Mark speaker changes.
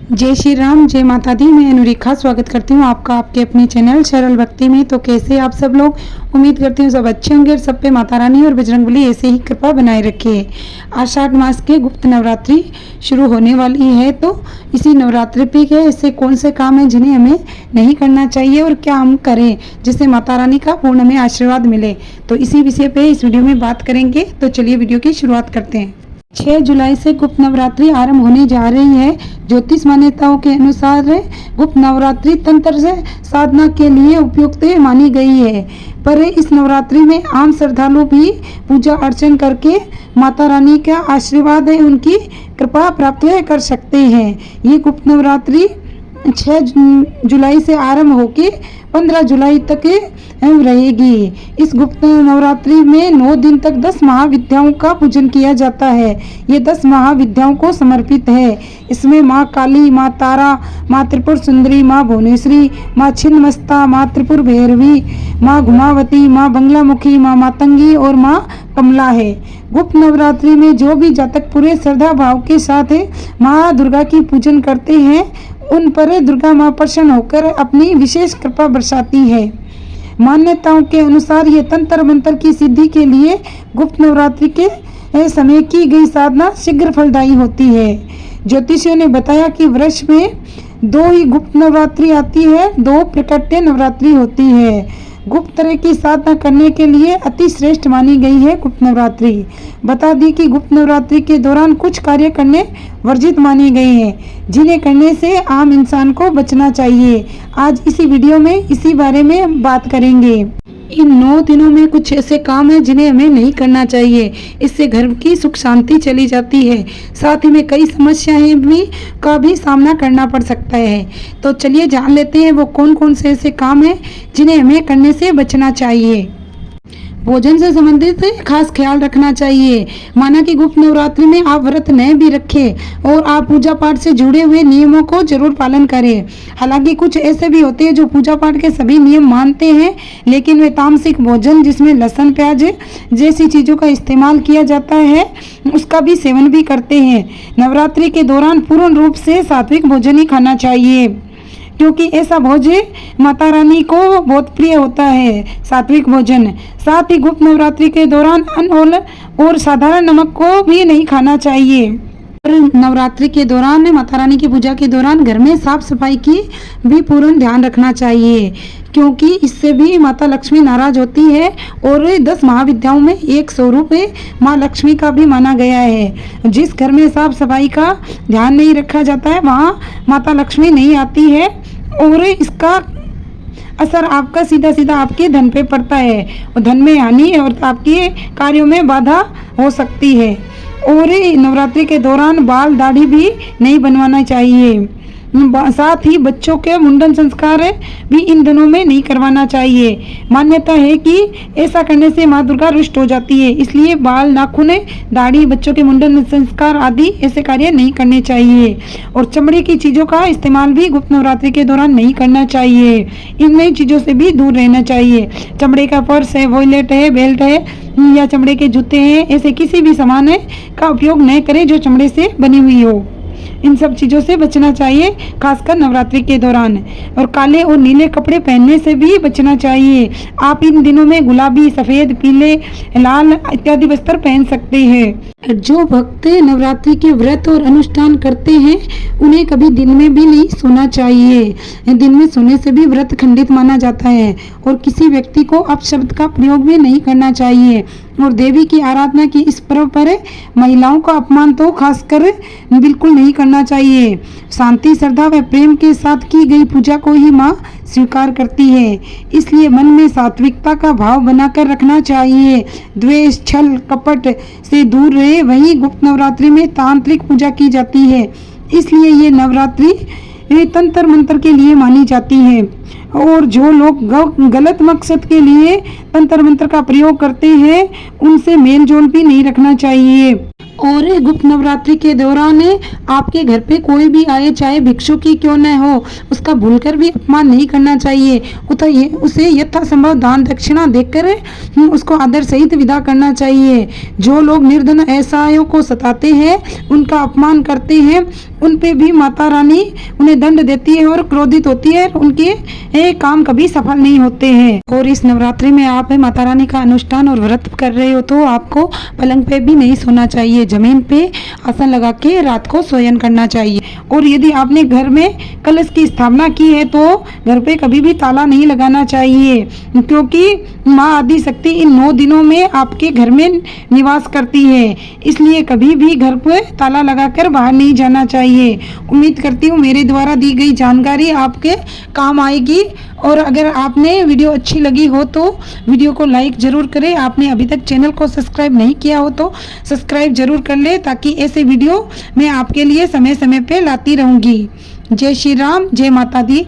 Speaker 1: जय श्री राम, जय माता दी। मैं अनुरेखा स्वागत करती हूँ आपका आपके अपने चैनल सरल भक्ति में। तो कैसे आप सब लोग, उम्मीद करती हूँ सब अच्छे होंगे और सब पे माता रानी और बजरंगबली ऐसे ही कृपा बनाए रखे। आषाढ़ मास के गुप्त नवरात्रि शुरू होने वाली है, तो इसी नवरात्रि पे के ऐसे कौन से काम हैं जिन्हें हमें नहीं करना चाहिए और क्या हम करें जिससे माता रानी का पूर्ण हमें आशीर्वाद मिले, तो इसी विषय पे इस वीडियो में बात करेंगे। तो चलिए वीडियो की शुरुआत करते हैं। 6 जुलाई से गुप्त नवरात्रि आरंभ होने जा रही है। ज्योतिष मान्यताओं के अनुसार गुप्त नवरात्रि तंत्र से साधना के लिए उपयुक्त मानी गई है, पर इस नवरात्रि में आम श्रद्धालु भी पूजा अर्चन करके माता रानी का आशीर्वाद उनकी कृपा प्राप्त कर सकते हैं। ये गुप्त नवरात्रि 6 जुलाई से आरंभ होकर 15 जुलाई तक रहेगी। इस गुप्त नवरात्रि में 9 दिन तक 10 महाविद्याओं का पूजन किया जाता है। ये 10 महाविद्याओं को समर्पित है। इसमें माँ काली, माँ तारा, माँ त्रिपुर सुंदरी, माँ भुवनेश्वरी, माँ छिन्नमस्ता, माँ त्रिपुर भैरवी, माँ घुमावती, माँ बंगलामुखी, माँ मातंगी और माँ कमला है। गुप्त नवरात्रि में जो भी जातक पूरे श्रद्धा भाव के साथ माँ दुर्गा की पूजन करते हैं, उन पर दुर्गा माँ प्रसन्न होकर अपनी विशेष कृपा बरसाती है। मान्यताओं के अनुसार ये तंत्र मंत्र की सिद्धि के लिए गुप्त नवरात्रि के समय की गई साधना शीघ्र फलदायी होती है। ज्योतिषियों ने बताया कि वर्ष में 2 ही गुप्त नवरात्रि आती है, 2 प्रकट्य नवरात्रि होती है। गुप्त तरह की साधना करने के लिए अति श्रेष्ठ मानी गई है गुप्त नवरात्रि। बता दी कि गुप्त नवरात्रि के दौरान कुछ कार्य करने वर्जित माने गए हैं, जिन्हें करने से आम इंसान को बचना चाहिए। आज इसी वीडियो में इसी बारे में बात करेंगे। इन 9 दिनों में कुछ ऐसे काम हैं जिन्हें हमें नहीं करना चाहिए। इससे घर की सुख शांति चली जाती है, साथ ही में कई समस्याएं का भी सामना करना पड़ सकता है। तो चलिए जान लेते हैं वो कौन कौन से ऐसे काम हैं जिन्हें हमें करने से बचना चाहिए। भोजन से संबंधित खास ख्याल रखना चाहिए। माना कि गुप्त नवरात्रि में आप व्रत न भी रखें और आप पूजा पाठ से जुड़े हुए नियमों को जरूर पालन करें। हालांकि कुछ ऐसे भी होते हैं जो पूजा पाठ के सभी नियम मानते हैं, लेकिन वे तामसिक भोजन जिसमें लहसुन प्याज जैसी चीज़ों का इस्तेमाल किया जाता है उसका भी सेवन भी करते हैं। नवरात्रि के दौरान पूर्ण रूप से सात्विक भोजन ही खाना चाहिए, क्योंकि ऐसा भोजन माता रानी को बहुत प्रिय होता है, सात्विक भोजन। साथ ही गुप्त नवरात्रि के दौरान अन्न और साधारण नमक को भी नहीं खाना चाहिए। नवरात्रि के दौरान माता रानी की पूजा के दौरान घर में साफ सफाई की भी पूर्ण ध्यान रखना चाहिए, क्योंकि इससे भी माता लक्ष्मी नाराज होती है। और 10 महाविद्याओं में एक स्वरूप माँ लक्ष्मी का भी माना गया है। जिस घर में साफ सफाई का ध्यान नहीं रखा जाता है वहाँ माता लक्ष्मी नहीं आती है, और इसका असर आपका सीधा सीधा आपके धन पे पड़ता है और धन में हानि और आपके कार्यों में बाधा हो सकती है। और नवरात्रि के दौरान बाल दाढ़ी भी नहीं बनवाना चाहिए। साथ ही बच्चों के मुंडन संस्कार भी इन दिनों में नहीं करवाना चाहिए। मान्यता है कि ऐसा करने से माँ दुर्गा रुष्ट हो जाती है, इसलिए बाल, नाखून, दाढ़ी, बच्चों के मुंडन संस्कार आदि ऐसे कार्य नहीं करने चाहिए। और चमड़े की चीज़ों का इस्तेमाल भी गुप्त नवरात्रि के दौरान नहीं करना चाहिए। इन नई चीज़ों से भी दूर रहना चाहिए। चमड़े का पर्स है, वॉलेट है, बेल्ट है या चमड़े के जूते हैं, ऐसे किसी भी सामान का उपयोग न करें जो चमड़े से बनी हुई हो। इन सब चीज़ों से बचना चाहिए, खासकर नवरात्रि के दौरान। और काले और नीले कपड़े पहनने से भी बचना चाहिए। आप इन दिनों में गुलाबी, सफ़ेद, पीले, लाल इत्यादि वस्त्र पहन सकते हैं। जो भक्त नवरात्रि के व्रत और अनुष्ठान करते हैं उन्हें कभी दिन में भी नहीं सोना चाहिए। दिन में सोने से भी व्रत खंडित माना जाता है। और किसी व्यक्ति को अपशब्द का प्रयोग भी नहीं करना चाहिए। और देवी की आराधना की इस पर्व पर महिलाओं का अपमान तो खासकर बिल्कुल नहीं करना चाहिए। शांति, श्रद्धा व प्रेम के साथ की गई पूजा को ही माँ स्वीकार करती है, इसलिए मन में सात्विकता का भाव बनाकर रखना चाहिए। द्वेष, छल, कपट से दूर रहे। वहीं गुप्त नवरात्रि में तांत्रिक पूजा की जाती है, इसलिए ये नवरात्रि तंत्र मंत्र के लिए मानी जाती है। और जो लोग गलत मकसद के लिए तंत्र मंत्र का प्रयोग करते हैं उनसे मेल जोल भी नहीं रखना चाहिए। और गुप्त नवरात्रि के दौरान आपके घर पे कोई भी आए, चाहे भिक्षु की क्यों न हो, उसका भूलकर भी अपमान नहीं करना चाहिए। उसे यथासंभव दान दक्षिणा देकर उसको आदर सहित विदा करना चाहिए। जो लोग निर्धन असहायों को सताते हैं, उनका अपमान करते हैं, उन पे भी माता रानी उन्हें दंड देती है और क्रोधित होती है, उनके काम कभी सफल नहीं होते हैं। और इस नवरात्रि में आप माता रानी का अनुष्ठान और व्रत कर रहे हो तो आपको पलंग पे भी नहीं सोना चाहिए, जमीन पे आसन लगा के रात को शयन करना चाहिए। और यदि आपने घर में कलश की स्थापना की है तो घर पे कभी भी ताला नहीं लगाना चाहिए, क्योंकि माँ आदि शक्ति इन 9 दिनों में आपके घर में निवास करती है, इसलिए कभी भी घर पे ताला लगाकर बाहर नहीं जाना चाहिए। उम्मीद करती हूँ मेरे द्वारा दी गई जानकारी आपके काम आएगी। और अगर आपने वीडियो अच्छी लगी हो तो वीडियो को लाइक ज़रूर करें। आपने अभी तक चैनल को सब्सक्राइब नहीं किया हो तो सब्सक्राइब ज़रूर कर ले, ताकि ऐसे वीडियो मैं आपके लिए समय समय पे लाती रहूँगी। जय श्री राम, जय माता दी।